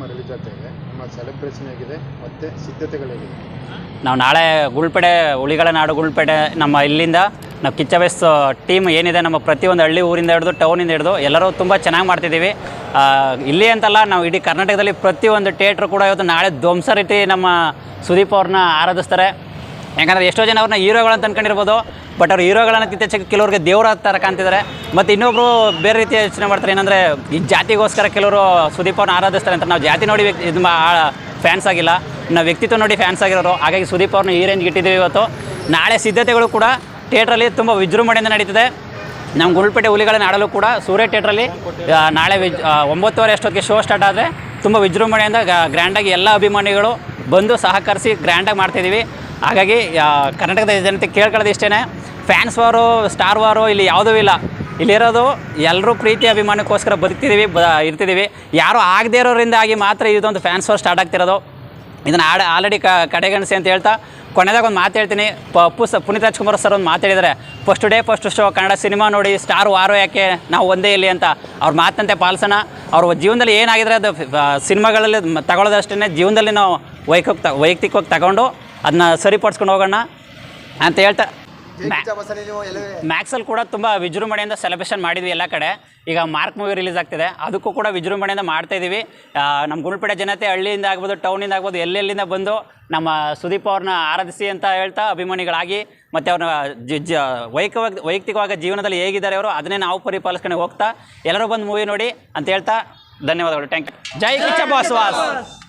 Cinema release ಆಗ್ತಾ ಇದೆ. ನಮ್ಮ ಸೆಲೆಬ್ರೇಷನ್ ಆಗಿದೆ ಮತ್ತು ಸಿದ್ಧತೆಗಳಾಗಿದೆ. ನಾವು ನಾಳೆ ಗುಳ್ಪೇಟೆ ಹುಲಿಗಳ ನಾಡು ಗುಳ್ಪೇಟೆ ನಮ್ಮ ಇಲ್ಲಿಂದ ನಾವು ಕಿಚ್ಚ ಟೀಮ್ ಏನಿದೆ ನಮ್ಮ ಪ್ರತಿಯೊಂದು ಹಳ್ಳಿ ಊರಿಂದ ಹಿಡಿದು ಟೌನಿಂದ ಹಿಡಿದು ಎಲ್ಲರೂ ತುಂಬ ಚೆನ್ನಾಗಿ ಮಾಡ್ತಿದ್ದೀವಿ. ಇಲ್ಲಿ ಅಂತಲ್ಲ, ನಾವು ಇಡೀ ಕರ್ನಾಟಕದಲ್ಲಿ ಪ್ರತಿಯೊಂದು ಥಿಯೇಟ್ರು ಕೂಡ ಇವತ್ತು ನಾಳೆ ಧ್ವಂಸ ರೀತಿ ನಮ್ಮ ಸುದೀಪ್ ಅವ್ರನ್ನ ಆರಾಧಿಸ್ತಾರೆ. ಯಾಕಂದರೆ ಎಷ್ಟೋ ಜನ ಅವ್ರನ್ನ ಹೀರೋಗಳಂತ ಅಂದ್ಕೊಂಡಿರ್ಬೋದು, ಬಟ್ ಅವ್ರು ಹೀರೋಗಳನ್ನಕ್ಕಿಂತ ಕೆಲವ್ರಿಗೆ ದೇವ್ರ ಥರ ಕಾಣ್ತಿದ್ದಾರೆ. ಮತ್ತು ಇನ್ನೊಬ್ಬರು ಬೇರೆ ರೀತಿಯ ಯೋಚನೆ ಮಾಡ್ತಾರೆ, ಏನಂದರೆ ಈ ಜಾತಿಗೋಸ್ಕರ ಕೆಲವರು ಸುದೀಪ್ ಅವ್ರನ್ನ ಆರಾಧಿಸ್ತಾರೆ ಅಂತ. ನಾವು ಜಾತಿ ನೋಡಿ ಇದು ಫ್ಯಾನ್ಸ್ ಆಗಿಲ್ಲ, ನಾವು ವ್ಯಕ್ತಿತ್ವ ನೋಡಿ ಫ್ಯಾನ್ಸ್ ಆಗಿರೋರು. ಹಾಗಾಗಿ ಸುದೀಪ್ ಅವ್ರನ್ನ ಈ ರೇಂಜ್ಗೆ ಇಟ್ಟಿದ್ದೀವಿ ಇವತ್ತು. ನಾಳೆ ಸಿದ್ಧತೆಗಳು ಕೂಡ ಥಿಯೇಟ್ರಲ್ಲಿ ತುಂಬ ವಿಜೃಂಭಣೆಯಿಂದ ನಡೀತಿದೆ. ನಮ್ಮ ಗುಳ್ಪೇಟೆ ಹುಲಿಗಳ ನಾಡಲು ಕೂಡ ಸೂರ್ಯ ಥಿಯೇಟ್ರಲ್ಲಿ ನಾಳೆ 9:30 ಅಷ್ಟೊತ್ತಿಗೆ ಶೋ ಸ್ಟಾರ್ಟ್ ಆದರೆ ತುಂಬ ವಿಜೃಂಭಣೆಯಿಂದ ಗ್ರ್ಯಾಂಡಾಗಿ ಎಲ್ಲ ಅಭಿಮಾನಿಗಳು ಬಂದು ಸಹಕರಿಸಿ ಗ್ರ್ಯಾಂಡಾಗಿ ಮಾಡ್ತಿದ್ದೀವಿ. ಹಾಗಾಗಿ ಕರ್ನಾಟಕದ ಜನತೆ ಕೇಳ್ಕೊಳ್ಳೋದು ಇಷ್ಟೇ, ಫ್ಯಾನ್ಸ್ ವಾರು ಸ್ಟಾರ್ ವಾರು ಇಲ್ಲಿ ಯಾವುದೂ ಇಲ್ಲ. ಇಲ್ಲಿರೋದು ಎಲ್ಲರೂ ಪ್ರೀತಿ ಅಭಿಮಾನಕ್ಕೋಸ್ಕರ ಬದುಕ್ತಿದ್ದೀವಿ, ಇರ್ತಿದ್ದೀವಿ. ಯಾರೂ ಆಗದೇ ಇರೋರಿಂದ ಆಗಿ ಮಾತ್ರ ಇದೊಂದು ಫ್ಯಾನ್ಸ್ ವಾರ್ ಸ್ಟಾರ್ಟ್ ಆಗ್ತಿರೋದು. ಇದನ್ನು ಆಲ್ರೆಡಿ ಕಡೆಗಣಿಸಿ ಅಂತ ಹೇಳ್ತಾ ಕೊನೆದಾಗ ಒಂದು ಮಾತು ಹೇಳ್ತೀನಿ. ಪುನೀತ್ ರಾಜ್ಕುಮಾರ್ ಸರ್ ಒಂದು ಮಾತಾಡಿದ್ದಾರೆ, ಫಸ್ಟ್ ಶೋ ಕನ್ನಡ ಸಿನಿಮಾ ನೋಡಿ ಸ್ಟಾರ್ ವಾರೋ ಯಾಕೆ, ನಾವು ಒಂದೇ ಇಲ್ಲಿ ಅಂತ. ಅವ್ರ ಮಾತಂತೆ ಪಾಲಿಸೋಣ. ಅವ್ರ ಜೀವನದಲ್ಲಿ ಏನಾಗಿದ್ರೆ ಅದು ಸಿನಿಮಾಗಳಲ್ಲಿ ತಗೊಳ್ಳೋದಷ್ಟೇ, ಜೀವನದಲ್ಲಿ ನಾವು ವೈಯಕ್ತಿಕವಾಗಿ ತಗೊಂಡು ಅದನ್ನ ಸರಿಪಡಿಸ್ಕೊಂಡು ಹೋಗೋಣ ಅಂತ ಹೇಳ್ತಾ ಮ್ಯಾಕ್ಸಲ್ಲಿ ಕೂಡ ತುಂಬ ವಿಜೃಂಭಣೆಯಿಂದ ಸೆಲೆಬ್ರೇಷನ್ ಮಾಡಿದ್ವಿ ಎಲ್ಲ ಕಡೆ. ಈಗ ಮಾರ್ಕ್ ಮೂವಿ ರಿಲೀಸ್ ಆಗ್ತಿದೆ, ಅದಕ್ಕೂ ಕೂಡ ವಿಜೃಂಭಣೆಯಿಂದ ಮಾಡ್ತಾಯಿದ್ದೀವಿ. ನಮ್ಮ ಗುಳ್ಪೇಟೆ ಜನತೆ ಹಳ್ಳಿಯಿಂದ ಆಗ್ಬೋದು, ಟೌನಿಂದ ಆಗ್ಬೋದು, ಎಲ್ಲೆಲ್ಲಿಂದ ಬಂದು ನಮ್ಮ ಸುದೀಪ್ ಅವ್ರನ್ನ ಆರಾಧಿಸಿ ಅಂತ ಹೇಳ್ತಾ ಅಭಿಮಾನಿಗಳಾಗಿ, ಮತ್ತು ಅವ್ರನ್ನ ವೈಯಕ್ತಿಕವಾಗಿ ಜೀವನದಲ್ಲಿ ಹೇಗಿದ್ದಾರೆ ಅವರು ಅದನ್ನೇ ನಾವು ಪರಿಪಾಲಿಸ್ಕೊಂಡು ಹೋಗ್ತಾ ಎಲ್ಲರೂ ಬಂದು ಮೂವಿ ನೋಡಿ ಅಂತ ಹೇಳ್ತಾ ಧನ್ಯವಾದಗಳು. Thank you. ಜೈ ಕಿಚ್ಚ ಬಾಸ್.